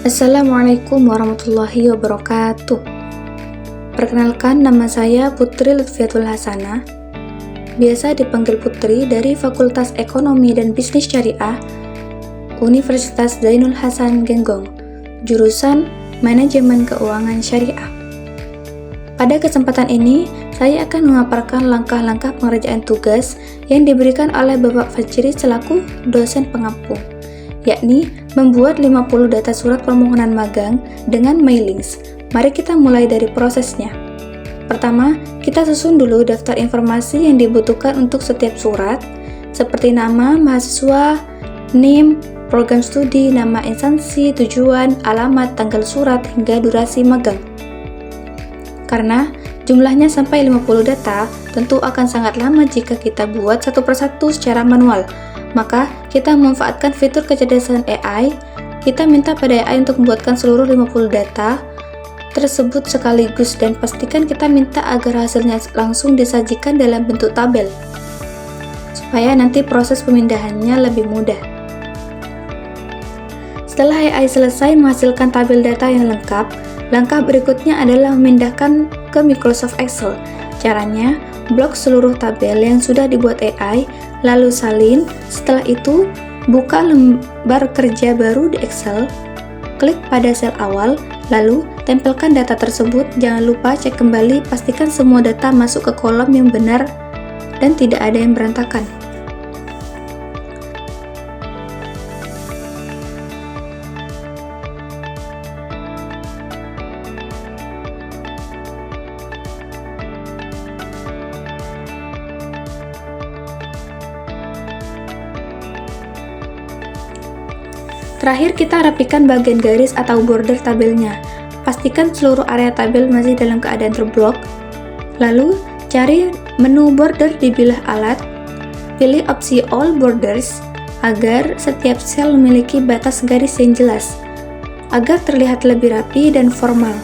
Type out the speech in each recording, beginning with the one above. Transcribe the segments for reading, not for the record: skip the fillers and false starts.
Assalamualaikum warahmatullahi wabarakatuh. Perkenalkan, nama saya Putri Lutfiatul Hasanah, biasa dipanggil Putri, dari Fakultas Ekonomi dan Bisnis Syariah Universitas Zainul Hasan Genggong, jurusan Manajemen Keuangan Syariah. Pada kesempatan ini, saya akan memaparkan langkah-langkah pengerjaan tugas yang diberikan oleh Bapak Fajri selaku dosen pengampu, yakni membuat 50 data surat permohonan magang dengan mailings. Mari kita mulai dari prosesnya. Pertama, kita susun dulu daftar informasi yang dibutuhkan untuk setiap surat, seperti nama mahasiswa, NIM, program studi, nama instansi, tujuan, alamat, tanggal surat, hingga durasi magang. Karena jumlahnya sampai 50 data, tentu akan sangat lama jika kita buat satu persatu secara manual. Maka, kita memanfaatkan fitur kecerdasan AI. Kita minta pada AI untuk membuatkan seluruh 50 data tersebut sekaligus, dan pastikan kita minta agar hasilnya langsung disajikan dalam bentuk tabel, supaya nanti proses pemindahannya lebih mudah. Setelah AI selesai menghasilkan tabel data yang lengkap, langkah berikutnya adalah memindahkan ke Microsoft Excel. Caranya, blok seluruh tabel yang sudah dibuat AI, lalu salin. Setelah itu, buka lembar kerja baru di Excel, klik pada sel awal, lalu tempelkan data tersebut. Jangan lupa cek kembali, pastikan semua data masuk ke kolom yang benar dan tidak ada yang berantakan. Terakhir, kita rapikan bagian garis atau border tabelnya. Pastikan seluruh area tabel masih dalam keadaan terblok. Lalu, cari menu border di bilah alat. Pilih opsi All Borders agar setiap sel memiliki batas garis yang jelas, agar terlihat lebih rapi dan formal.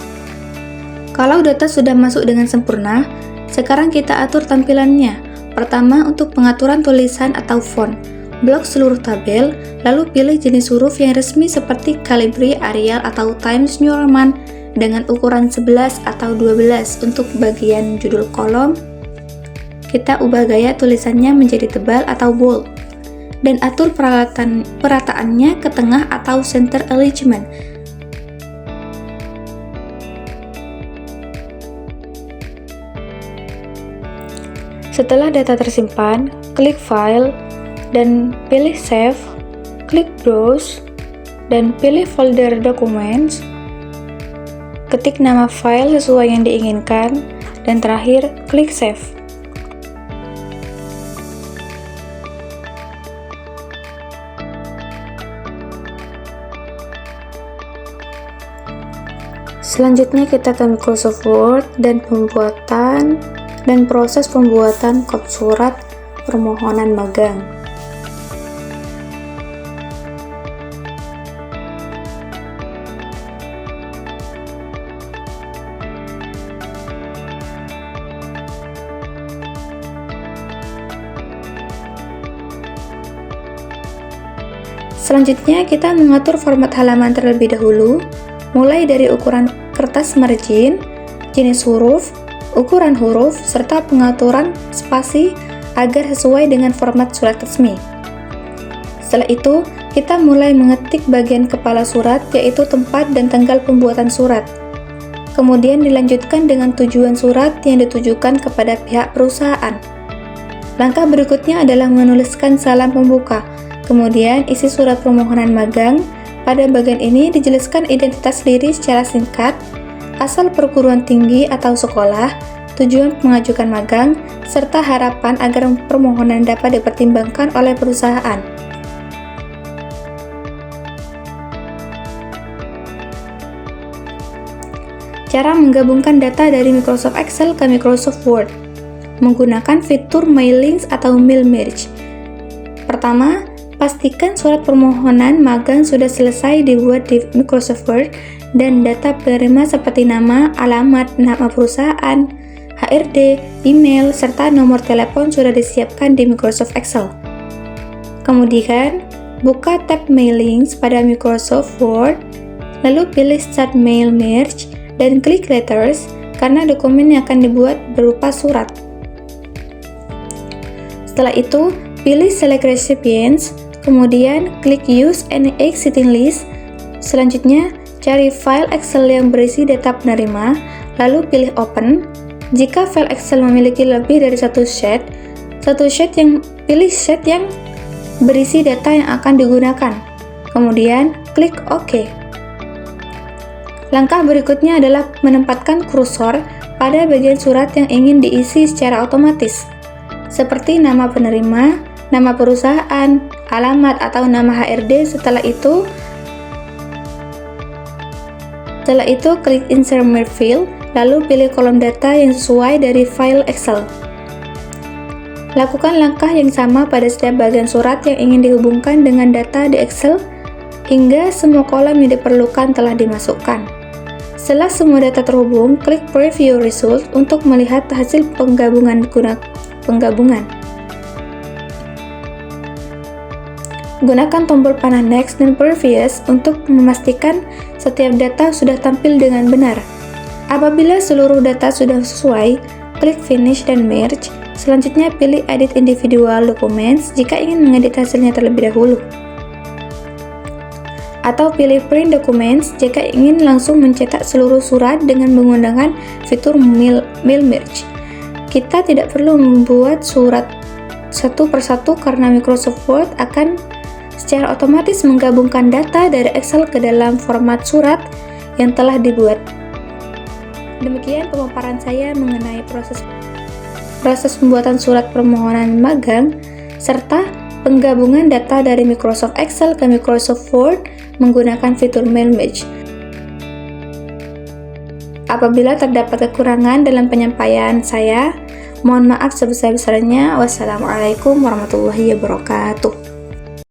Kalau data sudah masuk dengan sempurna, sekarang kita atur tampilannya. Pertama, untuk pengaturan tulisan atau font, blok seluruh tabel, lalu pilih jenis huruf yang resmi seperti Calibri, Arial, atau Times New Roman dengan ukuran 11 atau 12. Untuk bagian judul kolom, kita ubah gaya tulisannya menjadi tebal atau bold, dan atur perataannya ke tengah atau center alignment. Setelah data tersimpan, klik File, dan pilih Save, klik Browse, dan pilih folder Documents, ketik nama file sesuai yang diinginkan, dan terakhir klik Save. Selanjutnya kita ke Microsoft Word dan proses pembuatan kop surat permohonan magang. Selanjutnya, kita mengatur format halaman terlebih dahulu, mulai dari ukuran kertas margin, jenis huruf, ukuran huruf, serta pengaturan spasi agar sesuai dengan format surat resmi. Setelah itu, kita mulai mengetik bagian kepala surat, yaitu tempat dan tanggal pembuatan surat. Kemudian dilanjutkan dengan tujuan surat yang ditujukan kepada pihak perusahaan. Langkah berikutnya adalah menuliskan salam pembuka. Kemudian isi surat permohonan magang. Pada bagian ini dijelaskan identitas diri secara singkat, asal perguruan tinggi atau sekolah, tujuan mengajukan magang, serta harapan agar permohonan dapat dipertimbangkan oleh perusahaan. Cara menggabungkan data dari Microsoft Excel ke Microsoft Word menggunakan fitur mailings atau mail merge. Pertama, pastikan surat permohonan magang sudah selesai dibuat di Microsoft Word dan data penerima seperti nama, alamat, nama perusahaan, HRD, email, serta nomor telepon sudah disiapkan di Microsoft Excel. Kemudian, buka tab Mailings pada Microsoft Word, lalu pilih Start Mail Merge dan klik Letters karena dokumen yang akan dibuat berupa surat. Setelah itu, pilih Select Recipients, kemudian klik Use any existing list. Selanjutnya, cari file Excel yang berisi data penerima, lalu pilih Open. Jika file Excel memiliki lebih dari pilih sheet yang berisi data yang akan digunakan. Kemudian, klik OK. Langkah berikutnya adalah menempatkan kursor pada bagian surat yang ingin diisi secara otomatis, seperti nama penerima, nama perusahaan, alamat atau nama HRD. Setelah itu klik Insert More Field, lalu pilih kolom data yang sesuai dari file Excel. Lakukan langkah yang sama pada setiap bagian surat yang ingin dihubungkan dengan data di Excel hingga semua kolom yang diperlukan telah dimasukkan. Setelah semua data terhubung, klik Preview Result untuk melihat hasil penggabungan. Gunakan tombol panah Next dan Previous untuk memastikan setiap data sudah tampil dengan benar. Apabila seluruh data sudah sesuai, klik Finish dan Merge. Selanjutnya pilih Edit Individual Documents jika ingin mengedit hasilnya terlebih dahulu. Atau pilih Print Documents jika ingin langsung mencetak seluruh surat dengan menggunakan fitur Mail Merge. Kita tidak perlu membuat surat satu persatu karena Microsoft Word akan secara otomatis menggabungkan data dari Excel ke dalam format surat yang telah dibuat. Demikian pemaparan saya mengenai proses pembuatan surat permohonan magang serta penggabungan data dari Microsoft Excel ke Microsoft Word menggunakan fitur Mail Merge. Apabila terdapat kekurangan dalam penyampaian saya, mohon maaf sebesar-besarnya. Wassalamualaikum warahmatullahi wabarakatuh.